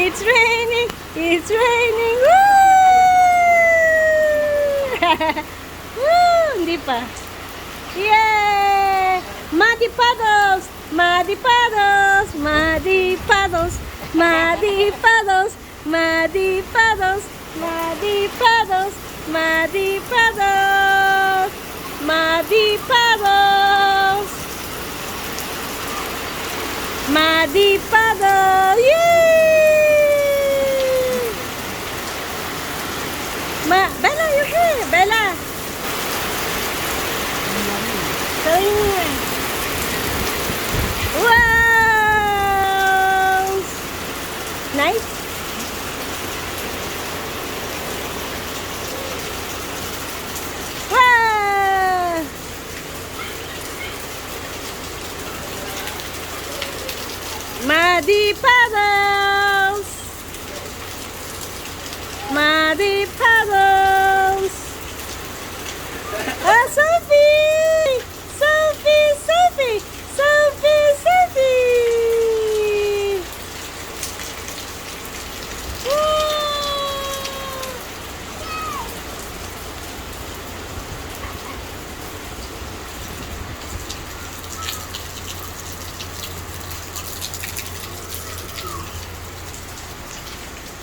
It's raining. It's raining. Woo! Woo! Hindi pa. Yay! Muddy puddles! Muddy puddles! Muddy puddles! Muddy puddles! Muddy puddles! Muddy puddles! Muddy puddles! Muddy puddles! Muddy puddle! Yay! Bella, your hair! Bella! Wow! Nice. Wow! Muddy puddle!